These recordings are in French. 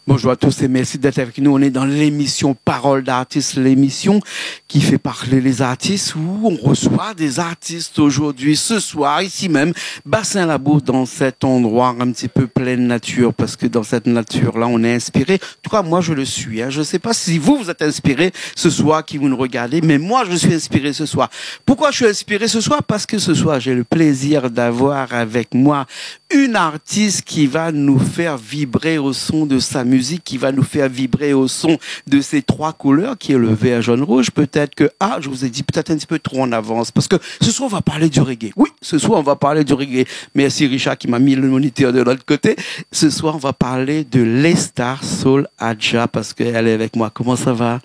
Bonjour à tous et merci d'être avec nous. On est dans l'émission Parole d'artistes, l'émission qui fait parler les artistes où on reçoit des artistes aujourd'hui, ce soir, ici même, Bassin-Labour, dans cet endroit un petit peu pleine nature, parce que dans cette nature-là, on est inspiré. En tout cas, moi, je le suis. Je ne sais pas si vous êtes inspiré ce soir, qui vous nous regardez, mais moi, je suis inspiré ce soir. Pourquoi je suis inspiré ce soir? Parce que ce soir, j'ai le plaisir d'avoir avec moi une artiste qui va nous faire vibrer au son de sa musique, qui va nous faire vibrer au son de ces trois couleurs, qui est le vert, jaune, rouge. Peut-être que, je vous ai dit peut-être un petit peu trop en avance, parce que ce soir, on va parler du reggae. Oui, ce soir, on va parler du reggae. Merci Richard qui m'a mis le moniteur de l'autre côté. Ce soir, on va parler de l'Star Soul Adja, parce qu'elle est avec moi. Comment ça va?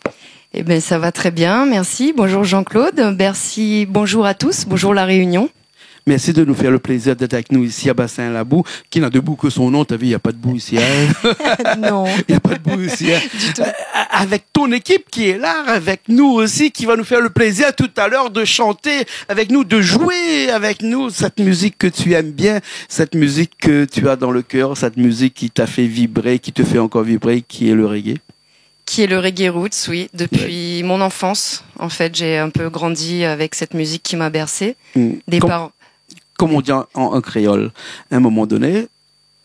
Eh bien, ça va très bien, merci. Bonjour Jean-Claude, merci, bonjour à tous, bonjour la Réunion. Merci de nous faire le plaisir d'être avec nous ici à Bassin-Labour, qui n'a de bout que son nom. T'as vu, il n'y a pas de bout ici. Non. Il n'y a pas de bout ici. Du tout. Avec ton équipe qui est là, avec nous aussi, qui va nous faire le plaisir tout à l'heure de chanter avec nous, de jouer avec nous cette musique que tu aimes bien, cette musique que tu as dans le cœur, cette musique qui t'a fait vibrer, qui te fait encore vibrer, qui est le reggae. Qui est le reggae roots, oui. Depuis mon enfance, en fait, j'ai un peu grandi avec cette musique qui m'a bercé. Parents. Comme on dit en créole, à un moment donné,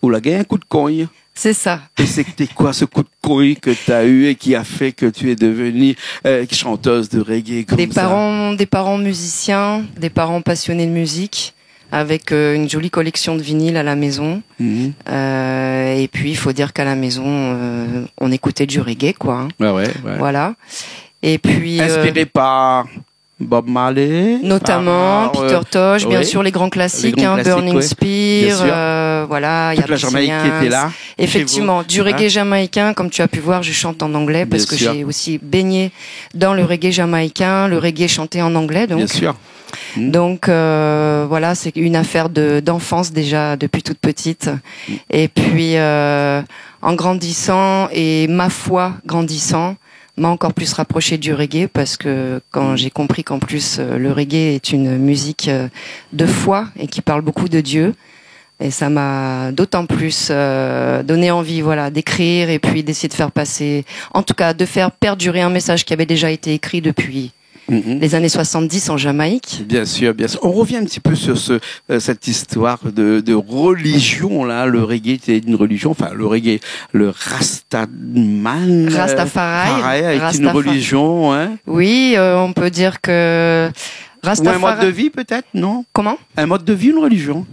où la gagne un coup de cogne. C'est ça. Et c'était quoi ce coup de cogne que tu as eu et qui a fait que tu es devenue chanteuse de reggae comme Des parents musiciens, des parents passionnés de musique, avec une jolie collection de vinyles à la maison. Et puis, il faut dire qu'à la maison, on écoutait du reggae, quoi. Ouais. Voilà. Et puis... Inspiré par... Bob Marley, notamment Peter Tosh, bien sûr les grands classiques, Burning Spear, voilà, il y a la Jamaïque qui était là. Effectivement, du reggae jamaïcain, comme tu as pu voir, je chante en anglais parce que j'ai aussi baigné dans le reggae jamaïcain, le reggae chanté en anglais, donc. Bien sûr. Donc voilà, c'est une affaire d'enfance déjà depuis toute petite. Et puis en grandissant et ma foi grandissant, m'a encore plus rapproché du reggae parce que quand j'ai compris qu'en plus le reggae est une musique de foi et qui parle beaucoup de Dieu, et ça m'a d'autant plus donné envie, voilà, d'écrire et puis d'essayer de faire passer, en tout cas de faire perdurer un message qui avait déjà été écrit depuis les années 70 en Jamaïque. Bien sûr, bien sûr. On revient un petit peu sur cette histoire de religion, là. Le reggae, c'est une religion. Enfin, le reggae, le Rastafari est une religion, hein. Oui, on peut dire que Rastafari... Ou un mode de vie, peut-être, non? Comment? Un mode de vie, une religion?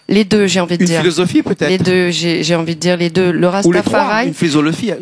Les deux, j'ai envie de dire. Une philosophie, peut-être. Les deux, j'ai envie de dire les deux. Le Rastafari. Une philosophie.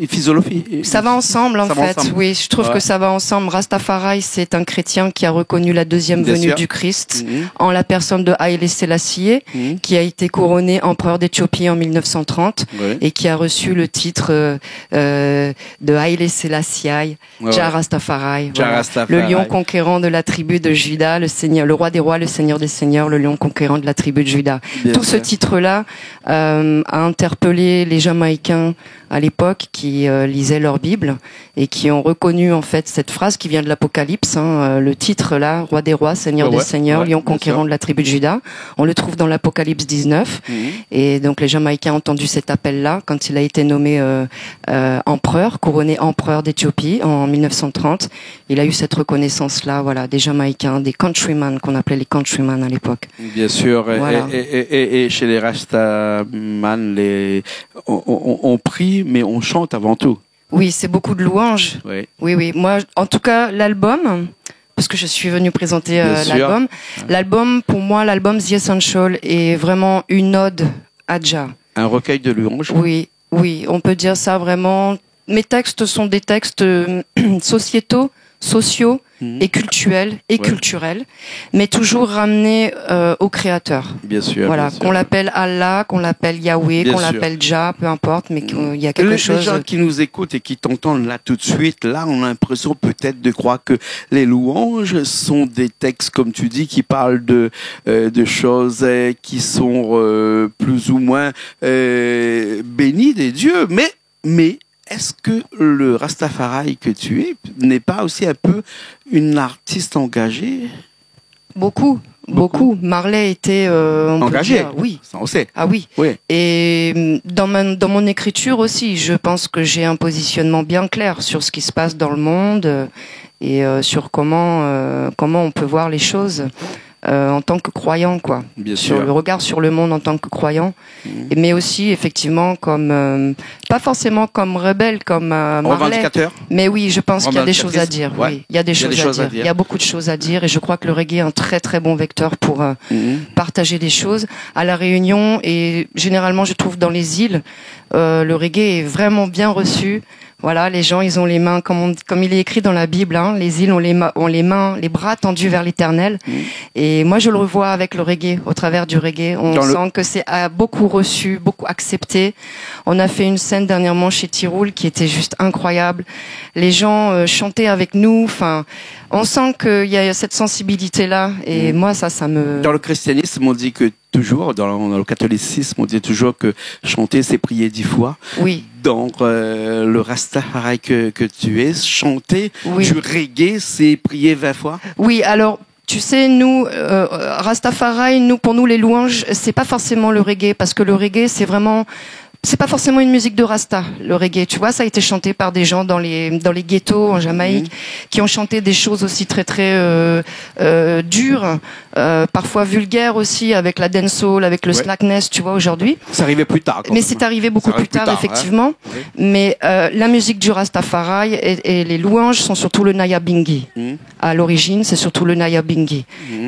Ça va ensemble, en fait. Oui, je trouve que ça va ensemble. Rastafari, c'est un chrétien qui a reconnu la deuxième venue du Christ en la personne de Haïlé Sélassié, qui a été couronné empereur d'Éthiopie en 1930 et qui a reçu le titre de Haïlé Sélassié, Jah Rastafari. Voilà. Le lion conquérant de la tribu de Juda, le roi des rois, le seigneur des seigneurs, le lion conquérant de la tribu de Juda. Tout ce titre-là a interpellé les Jamaïcains à l'époque qui lisaient leur Bible et qui ont reconnu en fait cette phrase qui vient de l'Apocalypse, le titre là, roi des rois, seigneur des seigneurs, lion conquérant de la tribu de Juda. On le trouve dans l'Apocalypse 19 et donc les Jamaïcains ont entendu cet appel-là quand il a été nommé empereur, couronné empereur d'Éthiopie en 1930. Il a eu cette reconnaissance-là, voilà, des Jamaïcains, des countrymen qu'on appelait les countrymen à l'époque. Bien sûr. Voilà. Et chez les Rastaman, on prie, mais on chante avant tout. Oui, c'est beaucoup de louanges. Oui. Moi, en tout cas, l'album, parce que je suis venue présenter l'album. L'album, pour moi, l'album The Essential est vraiment une ode à Jah. Un recueil de louanges. Oui, on peut dire ça vraiment. Mes textes sont des textes sociétaux, sociaux et culturels mais toujours ramenés au créateur. Bien sûr. Voilà, bien sûr. qu'on l'appelle Allah, qu'on l'appelle Yahweh, qu'on l'appelle Jah, peu importe, mais qu'il y a quelque chose. Les gens qui nous écoutent et qui t'entendent là tout de suite, là, on a l'impression peut-être de croire que les louanges sont des textes, comme tu dis, qui parlent de choses qui sont plus ou moins bénies des dieux, mais est-ce que le Rastafari que tu es n'est pas aussi un peu une artiste engagée? Beaucoup. Beaucoup. Marley était engagé. Oui. Ça, on sait. Ah oui. Oui. Et dans mon écriture aussi, je pense que j'ai un positionnement bien clair sur ce qui se passe dans le monde et sur comment on peut voir les choses. En tant que croyant, quoi. Bien sur sûr. Le regard sur le monde en tant que croyant, mais aussi effectivement comme pas forcément comme rebelle, comme Marley, revendicateur. mais oui, je pense qu'il y a des choses à dire. Ouais. Oui, il y a des choses à dire. Il y a beaucoup de choses à dire, et je crois que le reggae est un très très bon vecteur pour partager des choses. À la Réunion et généralement, je trouve dans les îles, le reggae est vraiment bien reçu. Voilà, les gens, ils ont les mains, comme il est écrit dans la Bible, hein, les îles ont les bras tendus vers l'Éternel. Et moi, je le revois avec le reggae, au travers du reggae. On sent que c'est beaucoup reçu, beaucoup accepté. On a fait une scène dernièrement chez Tiroul qui était juste incroyable. Les gens chantaient avec nous. Enfin, on sent qu'il y a cette sensibilité-là. Et moi, ça me... Dans le christianisme, on dit que toujours, dans le catholicisme, on dit toujours que chanter, c'est prier 10 fois. Oui. Donc, le Rastafari que tu es, chanter oui. du reggae, c'est prier 20 fois. Oui, alors... Tu sais, nous, Rastafari, pour nous, les louanges, c'est pas forcément le reggae, parce que le reggae, c'est pas forcément une musique de Rasta, le reggae. Tu vois, ça a été chanté par des gens dans les ghettos en Jamaïque, qui ont chanté des choses aussi très très dures, parfois vulgaires aussi, avec la dancehall, avec le slackness, tu vois, aujourd'hui. C'est arrivé plus tard. Mais c'est arrivé beaucoup plus tard, effectivement. Hein. Oui. Mais la musique du Rastafari et les louanges sont surtout le Nyabinghi. À l'origine, c'est surtout le Nyabinghi.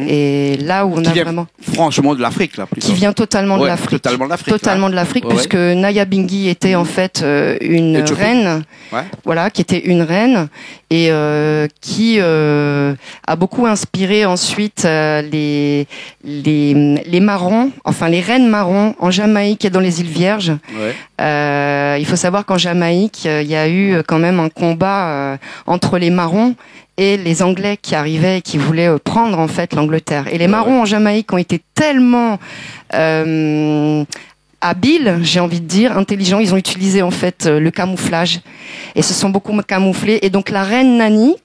Et là où on a vraiment... Franchement de l'Afrique, là. Qui vient totalement de l'Afrique. Totalement de l'Afrique, puisque Nyabinghi était en fait une reine, voilà, qui était une reine et qui a beaucoup inspiré ensuite les marrons, enfin les reines marrons en Jamaïque et dans les îles Vierges. Il faut savoir qu'en Jamaïque, il y a eu quand même un combat entre les marrons et les Anglais qui arrivaient et qui voulaient prendre en fait l'Angleterre. Et les marrons en Jamaïque ont été tellement habiles, j'ai envie de dire, intelligents. Ils ont utilisé en fait le camouflage et se sont beaucoup camouflés. Et donc la reine Nani,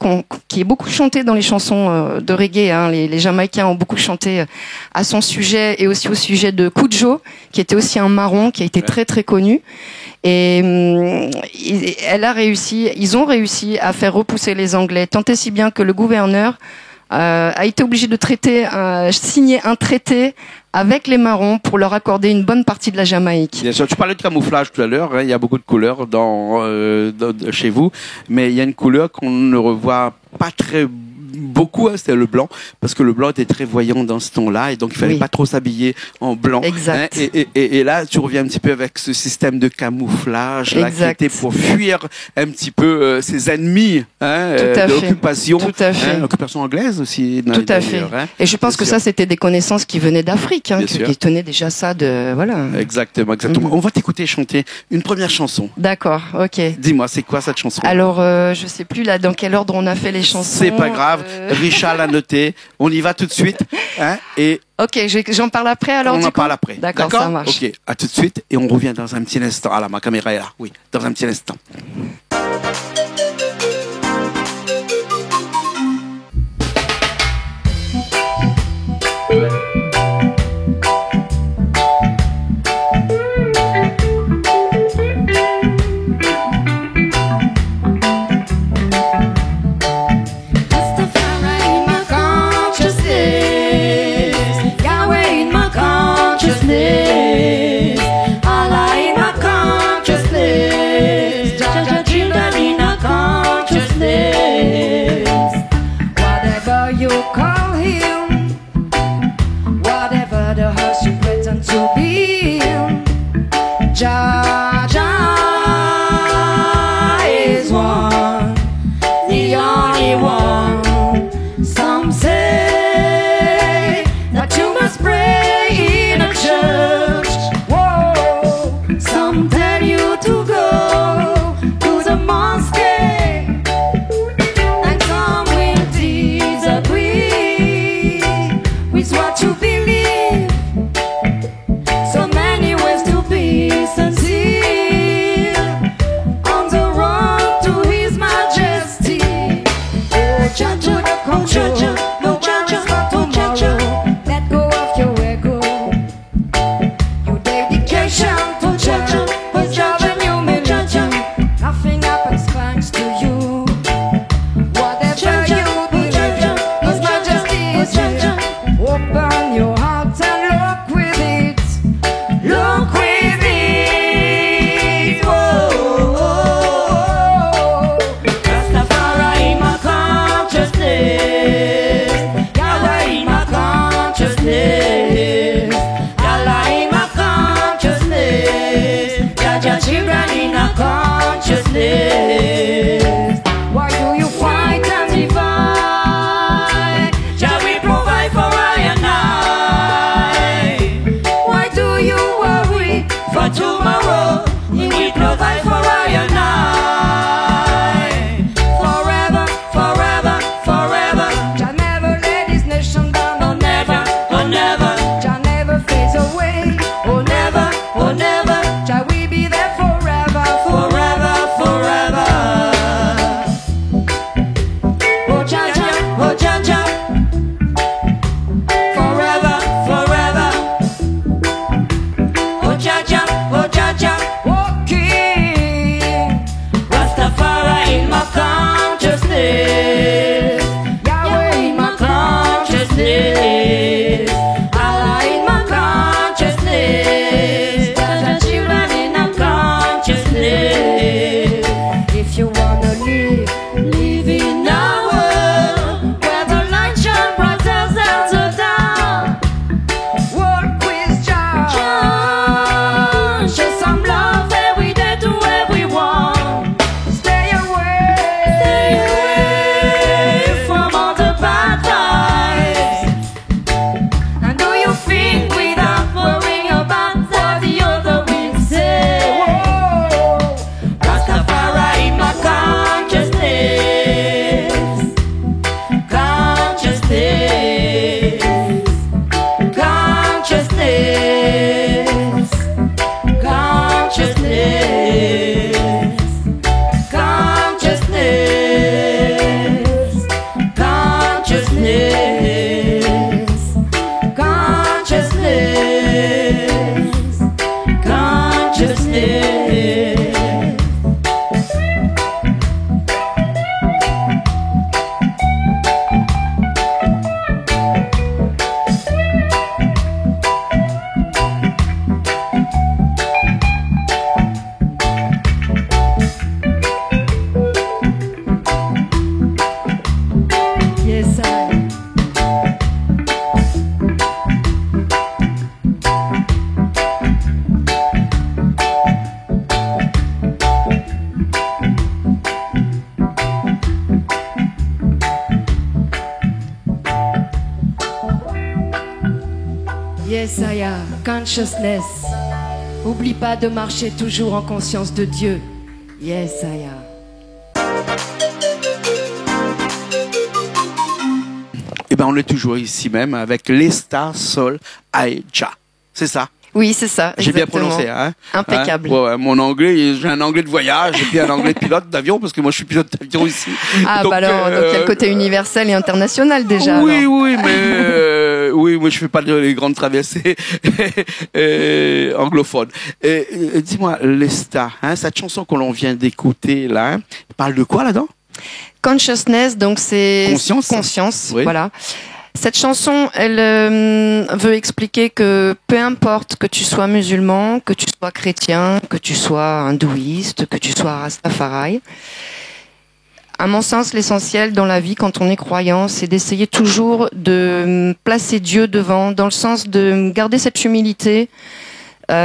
qui est beaucoup chantée dans les chansons de reggae, hein, les Jamaïcains ont beaucoup chanté à son sujet et aussi au sujet de Kudjo, qui était aussi un marron, qui a été très très connu. Et ils ont réussi à faire repousser les Anglais, tant et si bien que le gouverneur a été obligé de signer un traité avec les marrons pour leur accorder une bonne partie de la Jamaïque. Bien sûr, tu parlais de camouflage tout à l'heure, hein, il y a beaucoup de couleurs chez vous, mais il y a une couleur qu'on ne revoit pas très beaucoup, hein, c'était le blanc, parce que le blanc était très voyant dans ce temps-là, et donc il fallait pas trop s'habiller en blanc. Exact. Hein, et là, tu reviens un petit peu avec ce système de camouflage là, qui était pour fuir un petit peu ses ennemis, hein, de l'occupation, l'occupation anglaise aussi. Tout à fait. Hein, et je pense que ça, c'était des connaissances qui venaient d'Afrique, hein, qui tenaient déjà ça de voilà. Exactement. On va t'écouter chanter une première chanson. D'accord, ok. Dis-moi, c'est quoi cette chanson? Alors, je sais plus là dans quel ordre on a fait les chansons. C'est pas grave. Richard l'a noté. On y va tout de suite. Hein, et ok, j'en parle après alors. On en parle après. D'accord, ça marche. Ok, à tout de suite et on revient dans un petit instant. Ah là, ma caméra est là. Oui, dans un petit instant. Allah in my consciousness, Jah Jah children in a consciousness. Yesaya, consciousness. Oublie pas de marcher toujours en conscience de Dieu. Yesaya. Eh ben, on est toujours ici même avec Lesta Sol Aeja. C'est ça? Oui, c'est ça. J'ai bien prononcé, hein? Impeccable. Hein? Ouais, mon anglais, j'ai un anglais de voyage et puis un anglais de pilote d'avion parce que moi je suis pilote d'avion ici. Ah, donc, bah alors, donc il y a le côté universel et international déjà. Oui, alors. oui, mais oui, moi je fais pas les grandes traversées anglophones. Dis-moi, Lesta, hein, cette chanson que l'on vient d'écouter là, hein, parle de quoi là-dedans? Consciousness, donc c'est conscience, oui. Voilà. Cette chanson, elle veut expliquer que peu importe que tu sois musulman, que tu sois chrétien, que tu sois hindouiste, que tu sois rastafari, à mon sens, l'essentiel dans la vie, quand on est croyant, c'est d'essayer toujours de placer Dieu devant, dans le sens de garder cette humilité. Quoi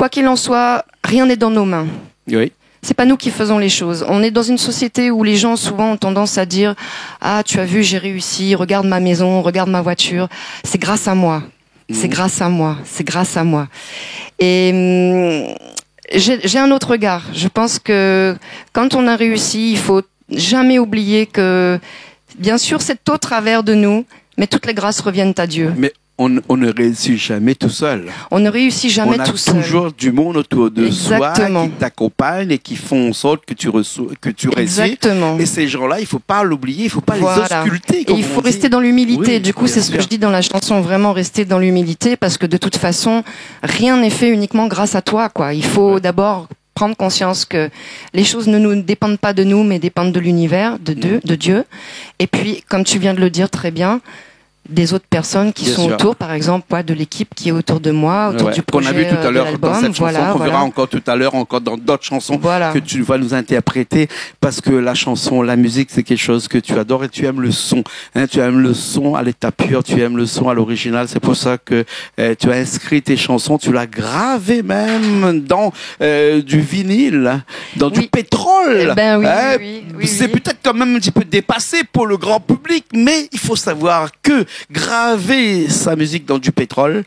qu'il en soit, rien n'est dans nos mains. Oui. C'est pas nous qui faisons les choses. On est dans une société où les gens souvent ont tendance à dire « Ah, tu as vu, j'ai réussi, regarde ma maison, regarde ma voiture, c'est grâce à moi, c'est grâce à moi, c'est grâce à moi. » Et j'ai un autre regard. Je pense que quand on a réussi, il faut jamais oublier que, bien sûr, c'est au travers de nous, mais toutes les grâces reviennent à Dieu. Mais on ne réussit jamais tout seul. On ne réussit jamais tout seul. On a toujours du monde autour de Exactement. soi qui t'accompagne et qui font en sorte que tu réussis. Exactement. Et ces gens-là, il faut pas l'oublier, il faut pas les ausculter. Et il faut rester dans l'humilité. Oui, du coup, c'est ce que je dis dans la chanson, vraiment rester dans l'humilité, parce que de toute façon, rien n'est fait uniquement grâce à toi, quoi. Il faut d'abord prendre conscience que les choses ne nous dépendent pas de nous, mais dépendent de l'univers, de Dieu. Et puis, comme tu viens de le dire très bien, des autres personnes qui sont autour, par exemple, de l'équipe qui est autour de moi, autour du projet qu'on a vu tout à l'heure dans cette chanson, qu'on verra encore tout à l'heure, encore dans d'autres chansons que tu vas nous interpréter, parce que la chanson, la musique, c'est quelque chose que tu adores et tu aimes le son. Hein, tu aimes le son à l'état pur, tu aimes le son à l'original. C'est pour ça que tu as inscrit tes chansons, tu l'as gravé même dans du vinyle, dans du pétrole. Eh ben oui, c'est peut-être quand même un petit peu dépassé pour le grand public, mais il faut savoir que graver sa musique dans du pétrole,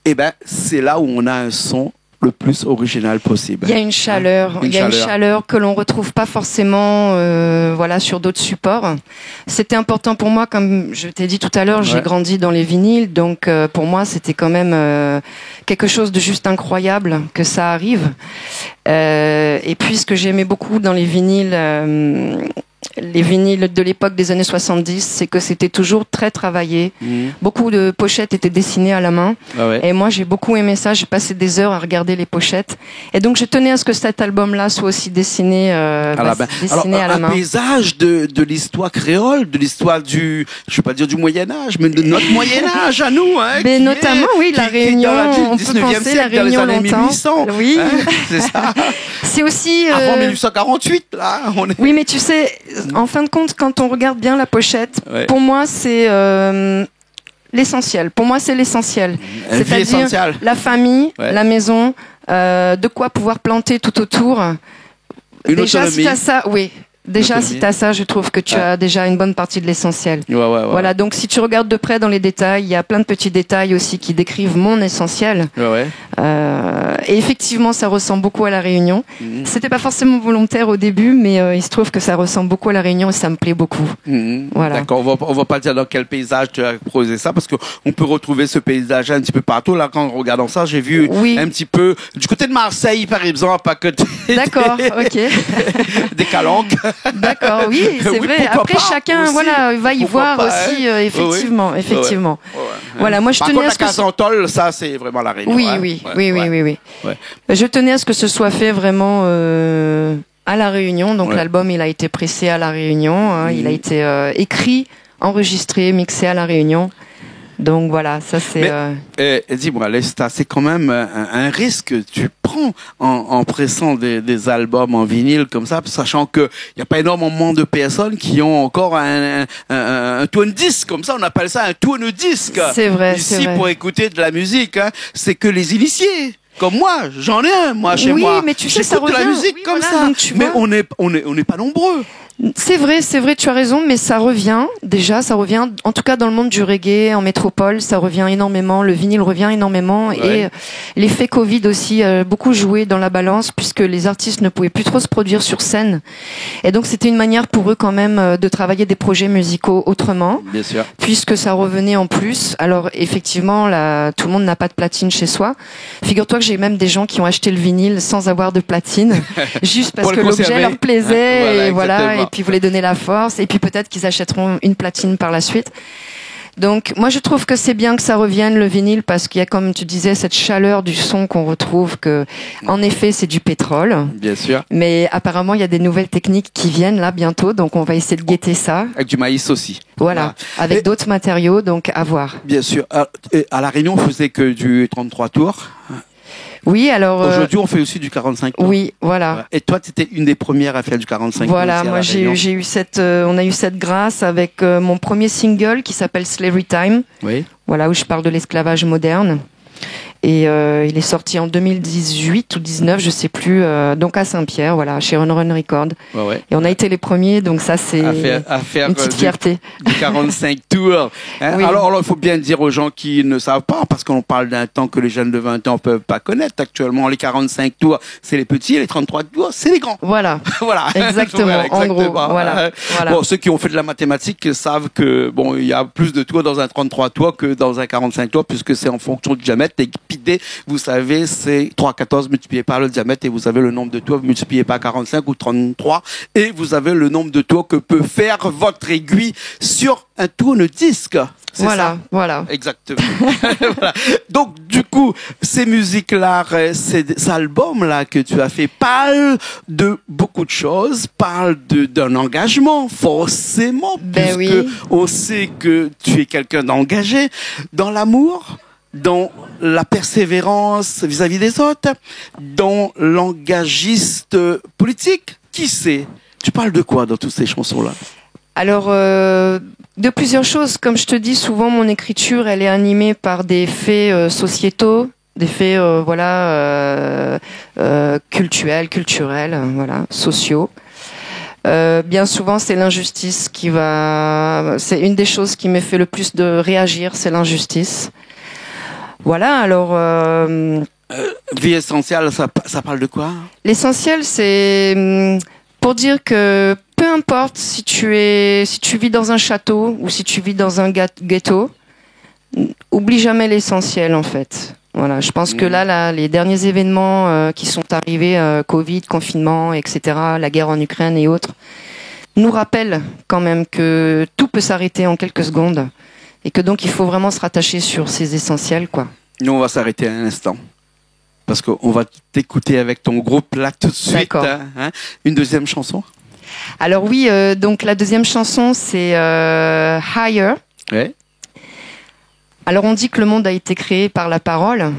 eh ben, c'est là où on a un son le plus original possible. Il y a une chaleur, une chaleur que l'on retrouve pas forcément, sur d'autres supports. C'était important pour moi, comme je t'ai dit tout à l'heure, j'ai grandi dans les vinyles, donc pour moi c'était quand même quelque chose de juste incroyable que ça arrive. Et puis ce que j'aimais beaucoup dans les vinyles de l'époque des années 70, c'est que c'était toujours très travaillé. Beaucoup de pochettes étaient dessinées à la main. Et moi, j'ai beaucoup aimé ça. J'ai passé des heures à regarder les pochettes. Et donc, je tenais à ce que cet album-là soit aussi dessiné, dessiné à la main. Un paysage de l'histoire créole, de l'histoire je vais pas dire du Moyen-Âge, mais de notre Moyen-Âge à nous. Hein, mais notamment, la Réunion, on peut penser la Réunion longtemps. 1800, oui. Hein, c'est ça. C'est aussi... Avant 1848, là. Oui, mais tu sais... En fin de compte, quand on regarde bien la pochette, pour moi, c'est l'essentiel. Pour moi, c'est l'essentiel. C'est-à-dire la famille, la maison, de quoi pouvoir planter tout autour. Déjà, si tu as ça, si tu as ça, je trouve que tu as déjà une bonne partie de l'essentiel. Voilà, donc si tu regardes de près dans les détails, il y a plein de petits détails aussi qui décrivent mon essentiel. Et effectivement, ça ressemble beaucoup à La Réunion. C'était pas forcément volontaire au début, mais il se trouve que ça ressemble beaucoup à La Réunion et ça me plaît beaucoup. Voilà. D'accord, on va pas dire dans quel paysage tu as posé ça, parce qu'on peut retrouver ce paysage un petit peu partout. Là, en regardant ça, j'ai vu un petit peu du côté de Marseille, par exemple, à côté D'accord, ok. des Calanques. D'accord, oui, c'est vrai. Après, chacun, aussi, voilà, va y voir aussi, effectivement. Voilà, moi, je tenais à ce que la Casantol, ça, c'est vraiment la Réunion. Oui. Je tenais à ce que ce soit fait vraiment à la Réunion. Donc, l'album, il a été pressé à la Réunion. Il a été écrit, enregistré, mixé à la Réunion. Donc voilà, ça c'est... Dis-moi, Lesta, c'est quand même un risque que tu prends en pressant des albums en vinyle comme ça, sachant qu'il n'y a pas énormément de personnes qui ont encore un tune disc, comme ça on appelle ça un tune disc. C'est vrai, ici, pour écouter de la musique, hein, c'est que les initiés. Comme moi, j'en ai un, moi, chez moi. Oui, mais tu sais, ça revient. De la musique comme ça. Mais on n'est pas nombreux. C'est vrai, tu as raison, mais ça revient, en tout cas dans le monde du reggae, en métropole, ça revient énormément, le vinyle revient énormément, et l'effet Covid aussi a beaucoup joué dans la balance, puisque les artistes ne pouvaient plus trop se produire sur scène, et donc c'était une manière pour eux quand même de travailler des projets musicaux autrement, bien sûr, puisque ça revenait en plus. Alors effectivement, là, tout le monde n'a pas de platine chez soi. Figure-toi que j'ai même des gens qui ont acheté le vinyle sans avoir de platine, juste parce que l'objet leur plaisait, et voilà. Et puis vous les donnez la force, et puis peut-être qu'ils achèteront une platine par la suite. Donc moi je trouve que c'est bien que ça revienne, le vinyle, parce qu'il y a, comme tu disais, cette chaleur du son qu'on retrouve, que en effet c'est du pétrole. Bien sûr. Mais apparemment il y a des nouvelles techniques qui viennent là bientôt, donc on va essayer de guetter ça. Avec du maïs aussi. Voilà, avec d'autres matériaux, donc à voir. Bien sûr. À La Réunion on faisait que du 33 tours. Oui, alors... Aujourd'hui, on fait aussi du 45 tours. Oui, voilà. Et toi, tu étais une des premières à faire du 45 tours. Voilà, moi j'ai eu on a eu cette grâce avec mon premier single qui s'appelle Slavery Time. Oui. Voilà, où je parle de l'esclavage moderne. Et il est sorti en 2018 ou 19, je sais plus, donc à Saint-Pierre, voilà, chez Run Run Record. Ouais. Et on a été les premiers, donc ça c'est une petite fierté. Du 45 tours. Hein? Oui. Alors il faut bien dire aux gens qui ne savent pas, parce qu'on parle d'un temps que les jeunes de 20 ans peuvent pas connaître. Actuellement, les 45 tours, c'est les petits, et les 33 tours, c'est les grands. Voilà. Voilà. Exactement. En gros. Voilà. Bon, ceux qui ont fait de la mathématique savent que bon, il y a plus de tours dans un 33 tours que dans un 45 tours, puisque c'est en fonction du diamètre. Vous savez, c'est 3,14 multiplié par le diamètre, et vous avez le nombre de tours multiplié par 45 ou 33, et vous avez le nombre de tours que peut faire votre aiguille sur un tourne-disque. Voilà. Exactement. Voilà. Donc, du coup, ces musiques-là, ces albums-là que tu as fait parlent de beaucoup de choses, parlent d'un engagement, forcément, puisque on sait que tu es quelqu'un d'engagé dans l'amour, dans la persévérance vis-à-vis des autres, dans l'engagiste politique. Qui sait? Tu parles de quoi dans toutes ces chansons-là? Alors, de plusieurs choses. Comme je te dis, souvent mon écriture, elle est animée par des faits sociétaux, des faits culturels, sociaux. Bien souvent, c'est l'injustice c'est une des choses qui me fait le plus de réagir, c'est l'injustice. Voilà, alors... vie essentielle, ça parle de quoi? L'essentiel, c'est pour dire que peu importe si tu vis dans un château ou si tu vis dans un ghetto, oublie jamais l'essentiel, en fait. Voilà, je pense que là, les derniers événements qui sont arrivés, Covid, confinement, etc., la guerre en Ukraine et autres, nous rappellent quand même que tout peut s'arrêter en quelques secondes. Et que donc, il faut vraiment se rattacher sur ces essentiels, quoi. Nous, on va s'arrêter un instant. Parce qu'on va t'écouter avec ton groupe là tout de suite. D'accord. Hein. Une deuxième chanson? Alors oui, donc la deuxième chanson, c'est Higher. Ouais. Alors on dit que le monde a été créé par la parole.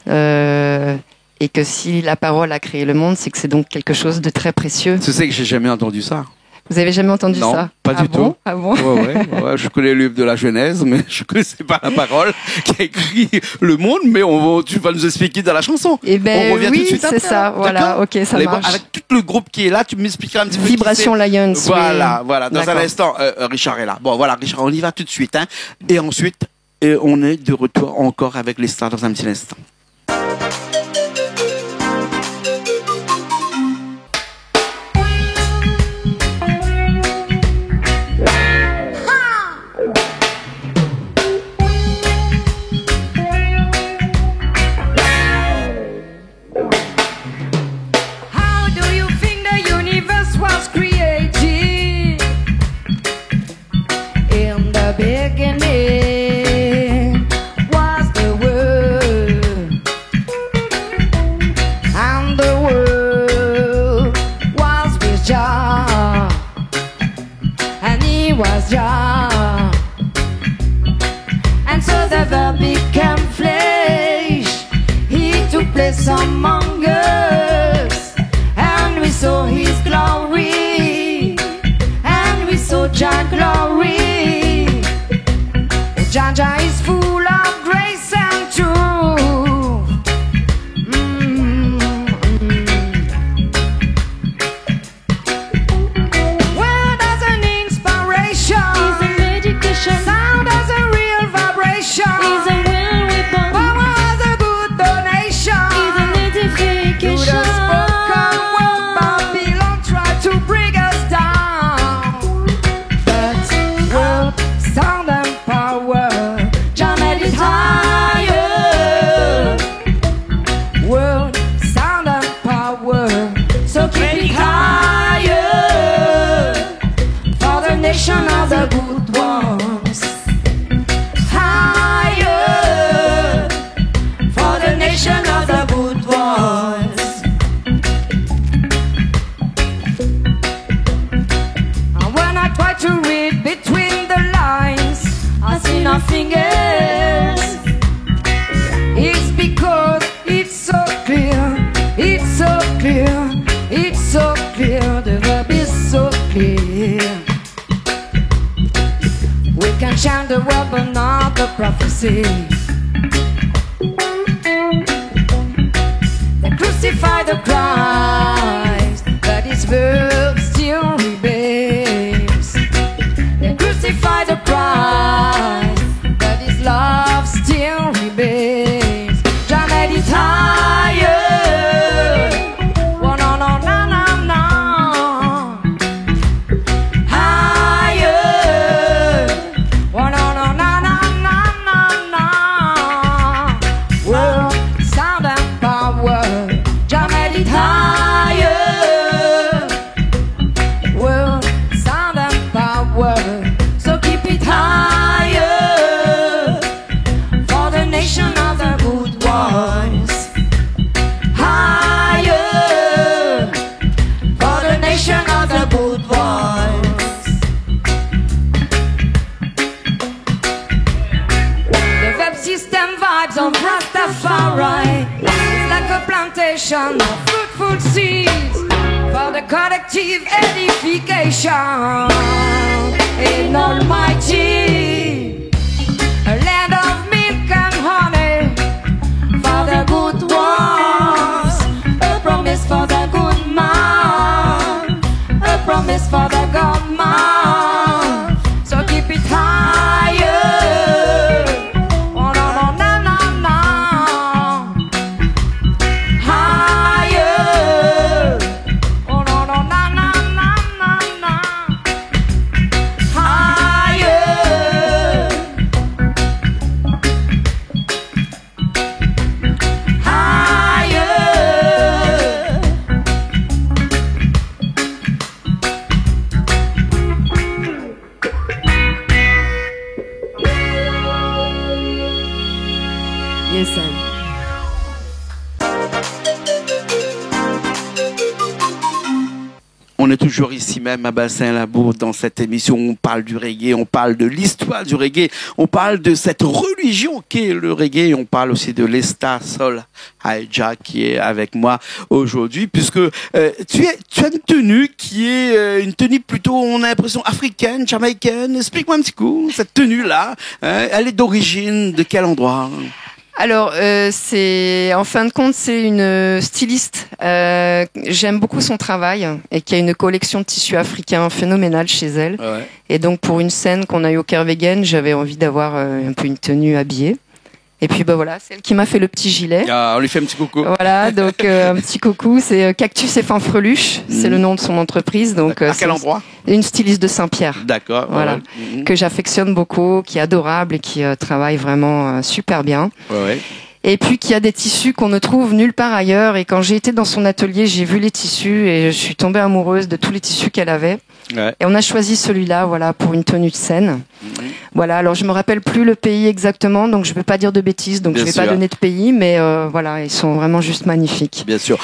Et que si la parole a créé le monde, c'est que c'est donc quelque chose de très précieux. Tu sais que j'ai jamais entendu ça. Vous avez jamais entendu ça? Non, pas du tout. Ah bon? Ouais, je connais le livre de la Genèse, mais je connaissais pas la parole qui a écrit le monde, mais tu vas nous expliquer dans la chanson. Eh ben, on revient tout de suite c'est après, ça. hein. Voilà, ok, ça marche. Avec tout le groupe qui est là, tu m'expliqueras un petit peu. Vibration Lions. Voilà. Dans D'accord. un instant, Richard est là. Bon, voilà, Richard, on y va tout de suite, hein. Et ensuite, on est de retour encore avec les stars dans un petit instant. How do you think the universe was created? lives among us, and we saw his glory, and we saw Jah glory. Jah is full of grace and truth. Word as an inspiration, is an education. Sound as a real vibration, is a real weapon. Power as a good donation, is an edification. To the spoken word, Babylon tried to bring us down, but word, sound and power, Jah made it higher. Word, sound and power, so keep it higher. For the nation of the good ones. Higher. For the nation of the good ones. And when I try to read between the lines, I see nothing else. It's because it's so clear, it's so clear, it's so clear, the verb is so clear. We can chant the word but not the prophecy. They crucify the Christ, but his verb still remains. They crucify the Christ, but his love still remains. Jah made it higher. Oh, no, no, no, no, no. Higher. Oh, no, no, no, no, no, no, no. Word, sound and power, Jah made it higher. Word, sound and power, so keep it higher. For the nation of the good ones. Higher. For the nation of the good ones. The web system vibes of Rastafari. It's like a plantation of fruitful seeds for the collective edification. In Almighty, a land of milk and honey for the good ones. A promise for the good man, a promise for the God man. So keep it higher. Oh, no, no, no, no, no. Higher. Oh, no, no, no, no, no, no, no. Higher. Higher. Yes, sir. On est toujours ici même à Bassin-Labour dans cette émission où on parle du reggae, on parle de l'histoire du reggae, on parle de cette religion qu'est le reggae, on parle aussi de l'Esta Soul Aïja qui est avec moi aujourd'hui puisque tu as une tenue qui est une tenue plutôt, on a l'impression africaine, jamaïcaine. Explique-moi un petit coup, cette tenue-là, elle est d'origine de quel endroit ? Alors, c'est en fin de compte, c'est une styliste. J'aime beaucoup son travail et qui a une collection de tissus africains phénoménale chez elle. Ouais. Et donc, pour une scène qu'on a eu au Kervegen, j'avais envie d'avoir un peu une tenue habillée. Et puis bah voilà, c'est elle qui m'a fait le petit gilet. Ah, on lui fait un petit coucou. Voilà, donc un petit coucou. C'est Cactus et Fanfreluche, c'est le nom de son entreprise. Donc à quel endroit ? Une styliste de Saint-Pierre. D'accord. Voilà, que j'affectionne beaucoup, qui est adorable et qui travaille vraiment super bien. Ouais. Et puis qui a des tissus qu'on ne trouve nulle part ailleurs. Et quand j'ai été dans son atelier, j'ai vu les tissus et je suis tombée amoureuse de tous les tissus qu'elle avait. Ouais. Et on a choisi celui-là, voilà, pour une tenue de scène. Voilà, alors je me rappelle plus le pays exactement, donc je vais pas dire de bêtises, donc je vais pas donner de pays, mais voilà, ils sont vraiment juste magnifiques. Bien sûr.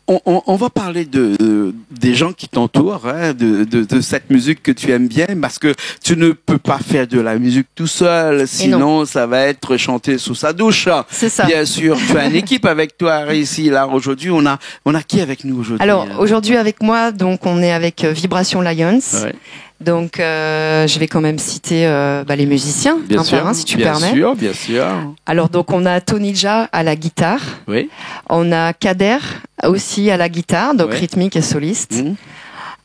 On va parler des gens qui t'entourent, hein, de cette musique que tu aimes bien, parce que tu ne peux pas faire de la musique tout seul, sinon ça va être chanté sous sa douche. C'est ça. Bien sûr, tu as une équipe avec toi ici, là, aujourd'hui. On a qui avec nous aujourd'hui? Alors, aujourd'hui avec moi, donc on est avec Vibration Lions. Ouais. Donc, je vais quand même citer les musiciens, un par un, si tu permets. Bien sûr, bien sûr. Alors, donc, on a Tony Ja à la guitare. Oui. On a Kader aussi à la guitare, donc rythmique et soliste.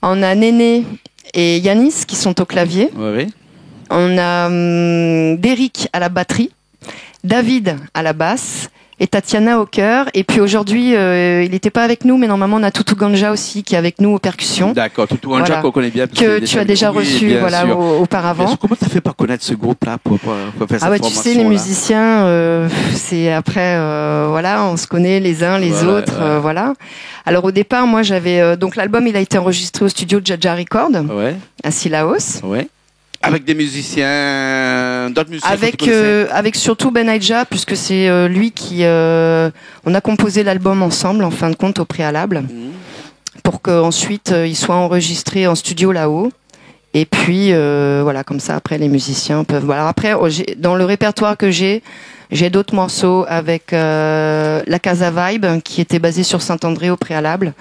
On a Néné et Yanis qui sont au clavier. Oui. On a Derrick à la batterie, David à la basse et Tatiana au chœur. Et puis aujourd'hui, il n'était pas avec nous, mais normalement on a Tutu Ganja aussi qui est avec nous aux percussions. D'accord, Tutu Ganja qu'on connaît bien. Que tu as déjà reçu auparavant. Comment tu as fait pour connaître ce groupe-là pour faire cette formation-là? Tu sais, les musiciens, c'est après, on se connaît les uns les autres, voilà. Alors au départ, moi j'avais donc l'album, il a été enregistré au studio Jaja Record à Sillaos. Ouais. Avec des musiciens, d'autres musiciens. Avec surtout Ben Aïdja, puisque c'est lui qui on a composé l'album ensemble en fin de compte au préalable, pour qu'ensuite il soit enregistré en studio là-haut. Et puis comme ça après les musiciens peuvent. Voilà, après dans le répertoire que j'ai d'autres morceaux avec la Casa Vibe qui était basée sur Saint-André au préalable,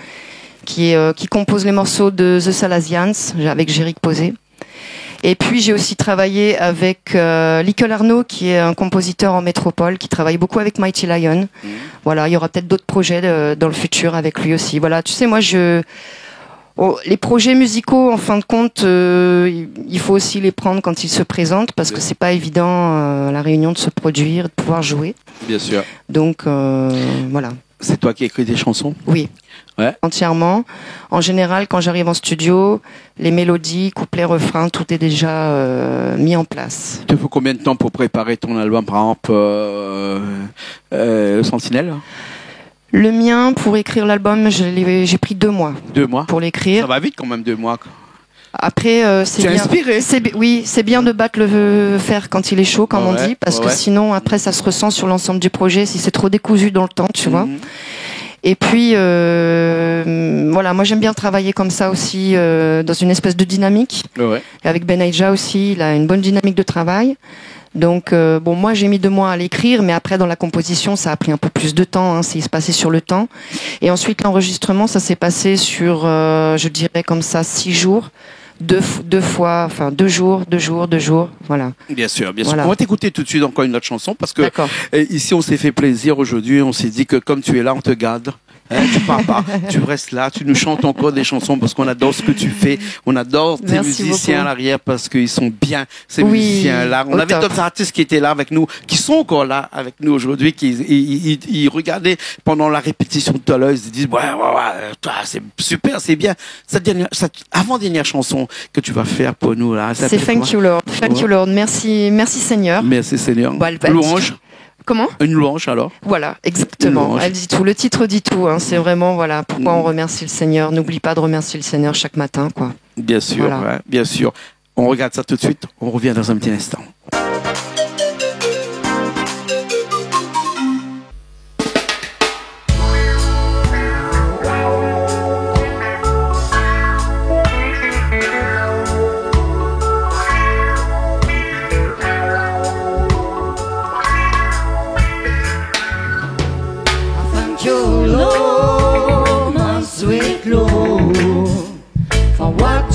qui compose les morceaux de The Salasians avec Jéric Posé. Et puis j'ai aussi travaillé avec Likel Arnaud, qui est un compositeur en métropole, qui travaille beaucoup avec Mighty Lion. Voilà, il y aura peut-être d'autres projets dans le futur avec lui aussi. Voilà, tu sais, moi les projets musicaux, en fin de compte, il faut aussi les prendre quand ils se présentent, parce que c'est pas évident à la Réunion de se produire, de pouvoir jouer. Bien sûr. Donc voilà. C'est toi qui écris des chansons? Oui. Ouais. Entièrement. En général, quand j'arrive en studio, les mélodies, couplets, refrains, tout est déjà mis en place. Il te faut combien de temps pour préparer ton album, par exemple, Le Sentinelle? Le mien, pour écrire l'album, j'ai pris 2 mois. 2 mois? Pour l'écrire. Ça va vite quand même, 2 mois. Après, c'est bien. Inspiré. Oui, c'est bien de battre le fer quand il est chaud, comme on dit, parce que sinon, après, ça se ressent sur l'ensemble du projet si c'est trop décousu dans le temps, tu vois. Et puis, moi j'aime bien travailler comme ça aussi, dans une espèce de dynamique. Et avec Ben Aïdja aussi, il a une bonne dynamique de travail. Donc, moi j'ai mis 2 mois à l'écrire, mais après dans la composition, ça a pris un peu plus de temps, c'est se passé sur le temps. Et ensuite l'enregistrement, ça s'est passé sur, je dirais comme ça, 6 jours. 2 jours, voilà. Bien sûr. Voilà. On va t'écouter tout de suite encore une autre chanson, parce que ici on s'est fait plaisir aujourd'hui, on s'est dit que comme tu es là, on te garde. Tu pars pas, tu restes là, tu nous chantes encore des chansons parce qu'on adore ce que tu fais, on adore tes musiciens à l'arrière parce qu'ils sont bien, ces musiciens-là. On avait d'autres artistes qui étaient là avec nous, qui sont encore là avec nous aujourd'hui, ils regardaient pendant la répétition tout à l'heure, ils se disent c'est super, c'est bien. Cette avant-dernière chanson que tu vas faire pour nous là, c'est Thank You Lord. Thank You Lord. Merci Seigneur. Merci Seigneur. Louange. Comment? Une louange alors. Voilà, exactement. Elle dit tout. Le titre dit tout. Hein. C'est vraiment pourquoi on remercie le Seigneur. N'oublie pas de remercier le Seigneur chaque matin, quoi. Bien sûr, bien sûr. On regarde ça tout de suite. On revient dans un petit instant.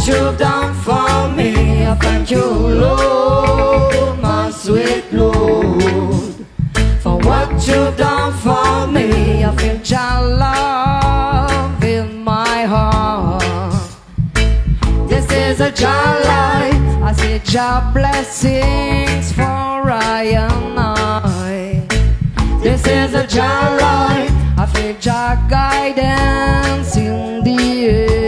You've done for me, I thank you, Lord, my sweet Lord. For what you've done for me, I feel your love in my heart. This is a your life, I see your blessings for I and I. This is a your life, I feel your guidance in the air.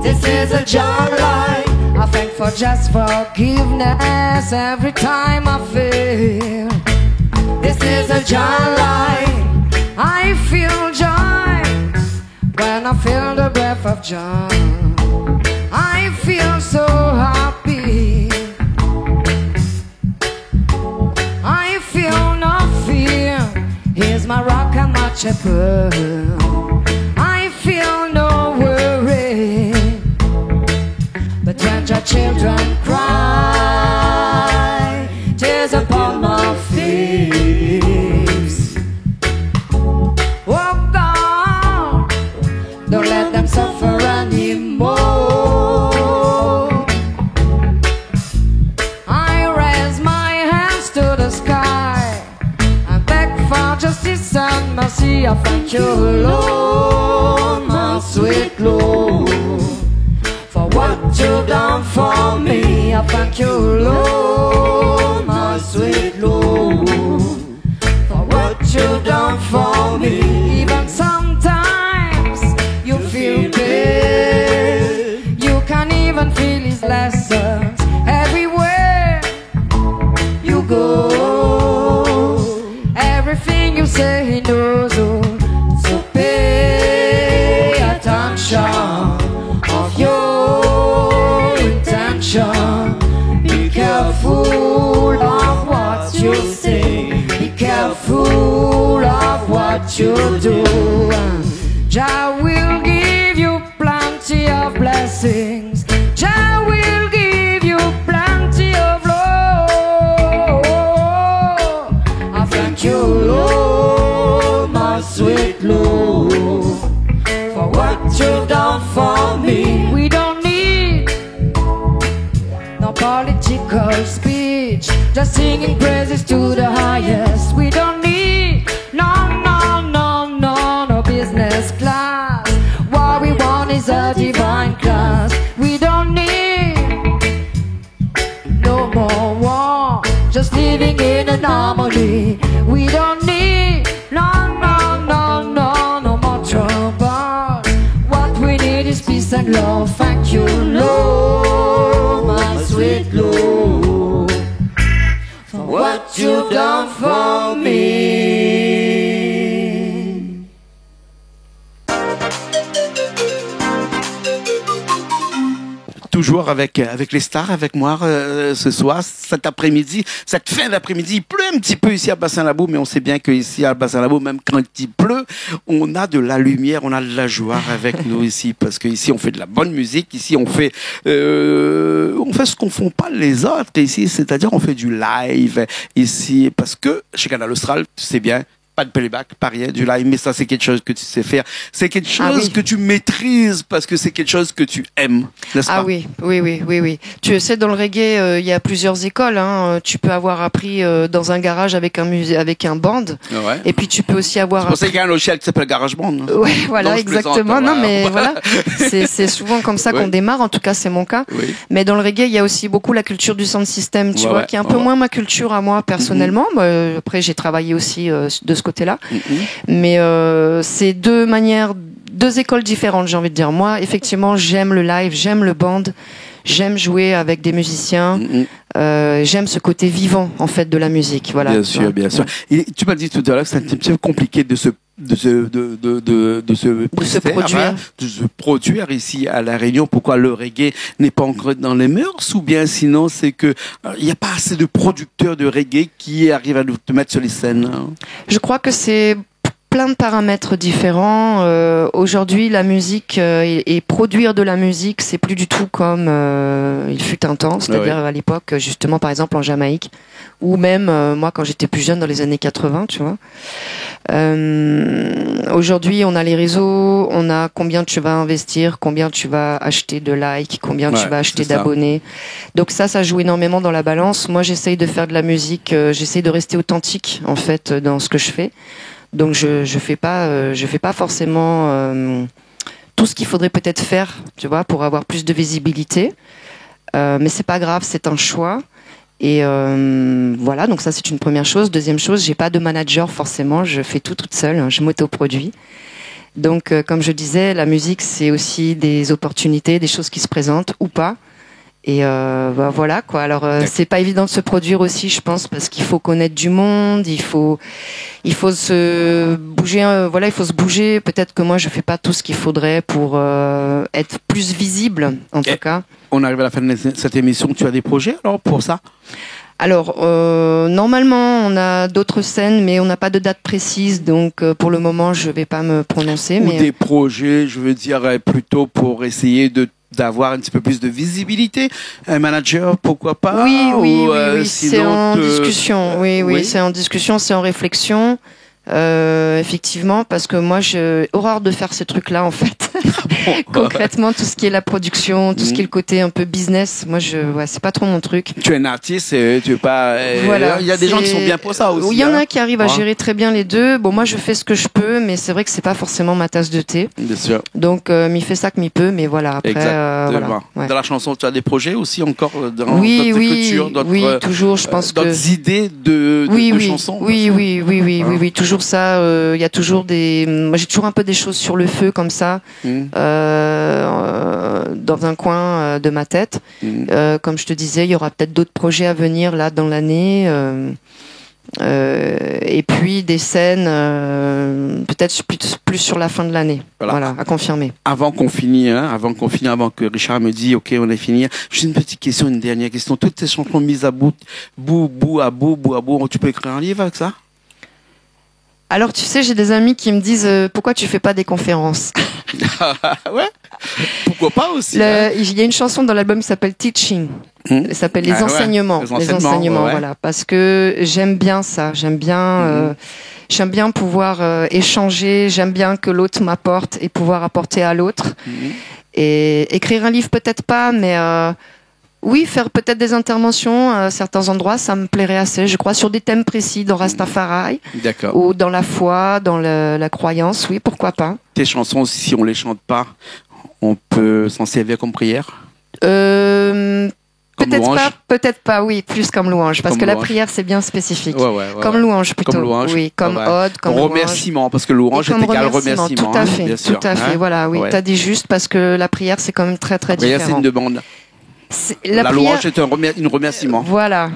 This is a your life, I thank for just forgiveness every time I fail. This is a your life, I feel joy when I feel the breath of joy. my rock and my shepherd. I feel no worry, but when your children cry, tears upon my face. Oh God, don't let them suffer anymore. I raise my hands to the sky and beg for justice and mercy. I thank you, Lord, my sweet Lord, for what you've done for me. I thank you, Lord, my sweet Lord, for what you've done for me. Even sometimes you feel pain, you can even feel his lessons everywhere you go. Everything you say he knows, oh, so pay attention of your intention. Be careful of what you say, be careful of what you do. Jah will give you plenty of blessings, Jah will give you plenty of love. I thank you, Lord, my sweet Lord, for what you've done for me. We don't need no political speech, just singing praises to the highest. We don't need no business class. What we want is a divine class. We don't need no more war, just living in an harmony. We don't need no more trouble. What we need is peace and love. Thank you, Lord, my sweet Lord, for what you've done for me. Toujours avec les stars, avec moi ce soir, cet après-midi, cette fin d'après-midi. Il pleut un petit peu ici à Bassin-Labou, mais on sait bien qu'ici à Bassin-Labou, même quand il pleut, on a de la lumière, on a de la joie avec nous ici, parce qu'ici on fait de la bonne musique, ici on fait ce qu'on font pas les autres ici, c'est-à-dire on fait du live ici, parce que chez Canal Austral, tu sais bien, pas de playback, pas rien, du live, mais ça c'est quelque chose que tu sais faire, c'est quelque chose que tu maîtrises parce que c'est quelque chose que tu aimes, n'est-ce pas? Ah oui. Tu sais, dans le reggae, il y a plusieurs écoles, hein. Tu peux avoir appris dans un garage avec un band, et puis tu peux aussi avoir. C'est pour ça qu'il y a un logiciel qui s'appelle GarageBand. Ouais, voilà, exactement. Non, mais voilà, c'est souvent comme ça qu'on démarre. En tout cas, c'est mon cas. Oui. Mais dans le reggae, il y a aussi beaucoup la culture du sound system, tu vois, qui est un peu moins ma culture à moi personnellement. Après, j'ai travaillé aussi de ce côté-là. Mais c'est deux écoles différentes, j'ai envie de dire. Moi, effectivement, j'aime le live, j'aime le band, j'aime jouer avec des musiciens, j'aime ce côté vivant, en fait, de la musique. Voilà. Bien sûr. Et tu m'as dit tout à l'heure que c'est un petit peu compliqué de se produire ici à La Réunion. Pourquoi le reggae n'est pas encore dans les mœurs, ou bien sinon c'est que il n'y a pas assez de producteurs de reggae qui arrivent à te mettre sur les scènes, hein? Je crois que c'est plein de paramètres différents. Aujourd'hui, la musique et produire de la musique, c'est plus du tout comme il fut un temps, c'est-à-dire à l'époque, justement, par exemple en Jamaïque, ou même moi quand j'étais plus jeune dans les années 80, tu vois. Aujourd'hui, on a les réseaux, on a combien tu vas investir, combien tu vas acheter de likes, combien tu vas acheter d'abonnés. Donc ça joue énormément dans la balance. Moi, j'essaye de faire de la musique, j'essaye de rester authentique en fait dans ce que je fais. Donc je fais pas forcément tout ce qu'il faudrait peut-être faire, tu vois, pour avoir plus de visibilité. Mais c'est pas grave, c'est un choix. Et voilà, donc ça c'est une première chose. Deuxième chose, j'ai pas de manager forcément, je fais tout toute seule, hein, je m'autoproduis. Donc comme je disais, la musique c'est aussi des opportunités, des choses qui se présentent ou pas. Et voilà quoi. Alors c'est pas évident de se produire aussi, je pense, parce qu'il faut connaître du monde, il faut se bouger. Voilà, il faut se bouger. Peut-être que moi je fais pas tout ce qu'il faudrait pour être plus visible, en tout cas. On arrive à la fin de cette émission. Tu as des projets alors pour ça? Alors, normalement, on a d'autres scènes, mais on n'a pas de date précise, donc pour le moment, je vais pas me prononcer. Ou des projets, je veux dire, plutôt pour essayer d'avoir un petit peu plus de visibilité. Un manager, pourquoi pas? Oui, c'est en discussion. Oui, c'est en discussion, c'est en réflexion. Effectivement, parce que moi j'ai horreur de faire ces trucs-là en fait. Concrètement, tout ce qui est la production, tout ce qui est le côté un peu business, moi c'est pas trop mon truc. Tu es un artiste, tu veux pas. Voilà, il y a des gens qui sont bien pour ça aussi. Il y en a qui arrivent à gérer très bien les deux. Bon, moi je fais ce que je peux, mais c'est vrai que c'est pas forcément ma tasse de thé. Bien sûr. Donc m'y fait ça que m'y peut, mais voilà. Après, exactement. Voilà. Dans la chanson, tu as des projets aussi encore dans d'autres écritures, oui, toujours. Je pense d'autres que idées de chansons. Oui, toujours ça. Il y a toujours moi j'ai toujours un peu des choses sur le feu comme ça, dans un coin de ma tête. Comme je te disais, il y aura peut-être d'autres projets à venir là dans l'année. Et puis des scènes peut-être plus sur la fin de l'année. Voilà, à confirmer. Avant qu'on finisse, avant que Richard me dise ok, on est fini. Juste une petite question, une dernière question. Toutes ces chansons mises à bout à bout, tu peux écrire un livre avec ça? Alors, tu sais, j'ai des amis qui me disent pourquoi tu fais pas des conférences? Ouais. Pourquoi pas aussi? Il y a une chanson dans l'album qui s'appelle Teaching. Elle s'appelle Les Enseignements. Les enseignements, voilà. Parce que j'aime bien ça. J'aime bien pouvoir échanger. J'aime bien que l'autre m'apporte et pouvoir apporter à l'autre. Et écrire un livre, peut-être pas, mais oui, faire peut-être des interventions à certains endroits, ça me plairait assez. Je crois sur des thèmes précis, dans Rastafari, ou dans la foi, dans la croyance. Oui, pourquoi pas. Tes chansons, si on les chante pas, on peut s'en servir comme prière. Peut-être pas, oui, plus comme louange, parce que la prière c'est bien spécifique. Comme louange plutôt. Comme louange, oui, comme ode, comme remerciement, parce que louange est égal remerciement. Tout à fait, tout à fait. Voilà, oui, t'as dit juste parce que la prière c'est quand même très très différent. C'est une demande. La louange est un remerciement. Voilà.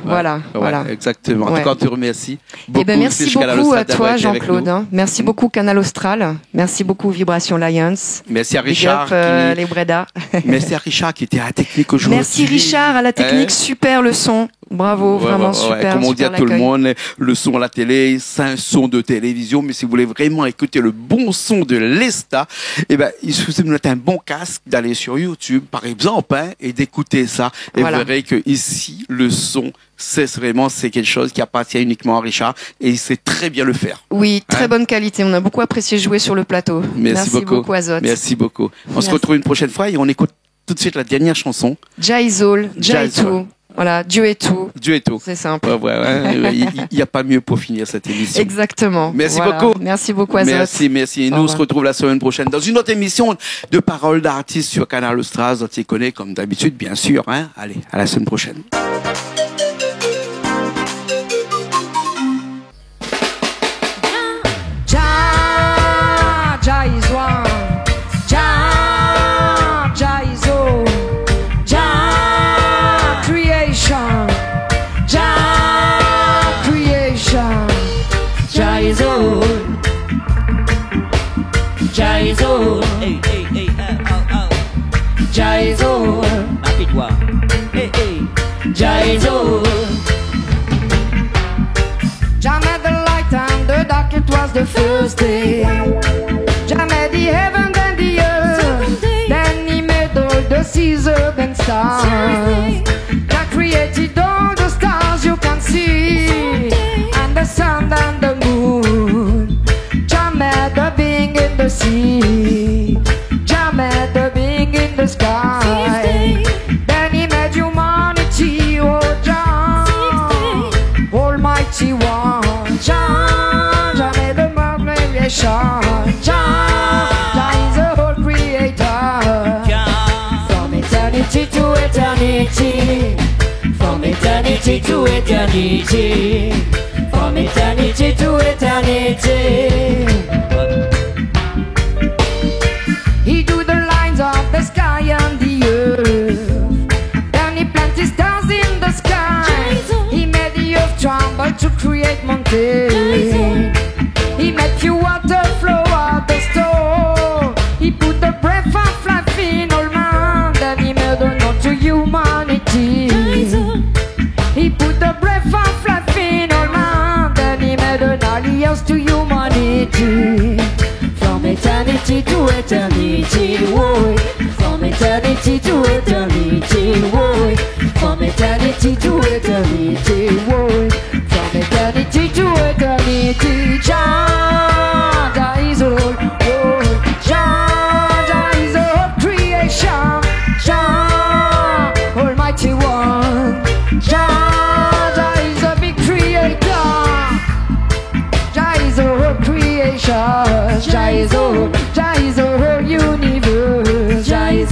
Exactement. En tout cas, on te remercie. Merci beaucoup à toi, Jean-Claude. Merci beaucoup, Canal Austral. Merci beaucoup, Vibration Lions. Merci à Richard. Les Breda. Merci à Richard qui était à la technique aujourd'hui. Merci Richard à la technique. Super le son. Bravo, vraiment super. Comme on dit à tout le monde, le son à la télé, c'est un son de télévision, mais si vous voulez vraiment écouter le bon son de l'ESTA, il suffit de mettre un bon casque, d'aller sur YouTube, par exemple, et d'écouter ça. Et vous verrez que ici, le son, c'est quelque chose qui appartient uniquement à Richard, et il sait très bien le faire. Oui, très bonne qualité. On a beaucoup apprécié jouer sur le plateau. Merci beaucoup Azot. Merci beaucoup. On se retrouve une prochaine fois et on écoute tout de suite la dernière chanson. Jaizol, Jaitou. Voilà, Dieu et tout. C'est simple. Il n'y a pas mieux pour finir cette émission. Exactement. Merci beaucoup. Merci beaucoup, Azot. Merci. Et nous, on se retrouve la semaine prochaine dans une autre émission de Paroles d'artistes sur Canal Austral. On s'y connaît comme d'habitude, bien sûr. Allez, à la semaine prochaine. Jaizol, Jaizol, apitois, Jaizol. Jah made the light and the dark, it was the first day. Jah made the heaven and the earth, then he made all the seas, earth and stars. Jah created all the stars you can see, and the sun and the moon. Jah made the being in the sea, Jah made the being in the sky. Then he made humanity, oh Jah, Almighty One. Jah made the creation. Jah is the whole creator. From eternity to eternity, from eternity to eternity, from eternity to eternity. He drew the lines of the sky and the earth. Then he planted stars in the sky. He made the earth tremble to create mountains. He made pure water flow out the stone. He put the breath of life in all man. Then he made a note to humanity. He put the breath eternity. From eternity to eternity, whoa. From eternity to eternity, whoa. From eternity to eternity, whoa. From eternity to eternity, Jah, Jah is all, whoa. Jah, Jah is all creation, Jah, Almighty One, Jah, Jah is a big creator, Jah is all creation, Jah is all universe, Jah is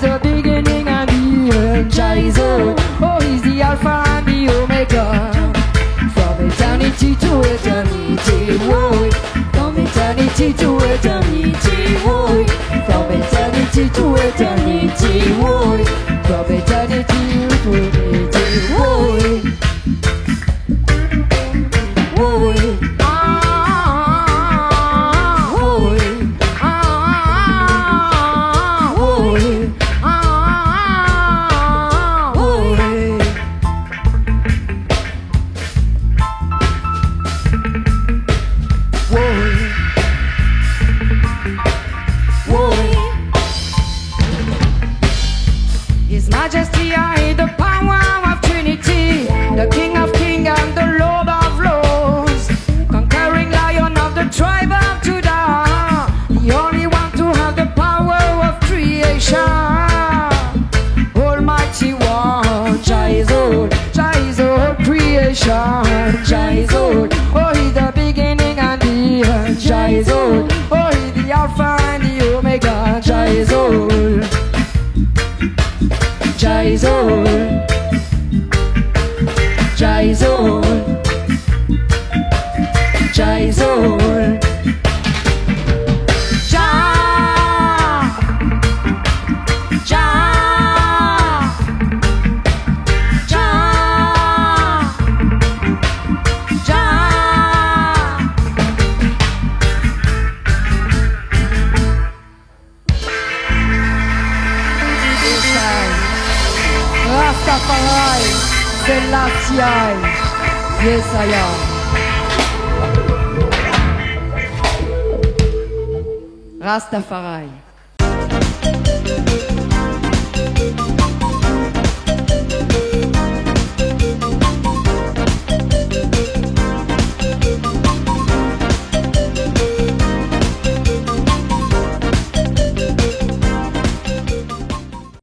the beginning and the end, Jah is all, oh, he's the Alpha and the Omega. From eternity to eternity, whoa. From eternity to eternity, whoa. From eternity to eternity, whoa. From eternity to eternity, whoa. Whoa. His Majesty I the power of Trinity, the King of Kings and the Lord of Lords, conquering Lion of the tribe of Judah, the only one to have the power of creation, Almighty One, Jah is all creation, Jah is all, oh, he's the beginning and the end, Jah is all, oh, he's the Alpha and the Omega, Jah is all. Jah is all, Jah is all, Jah is all, Jah, Jah, Jah, Jah. Rastafari, Selassie, yes I am. Rastafari.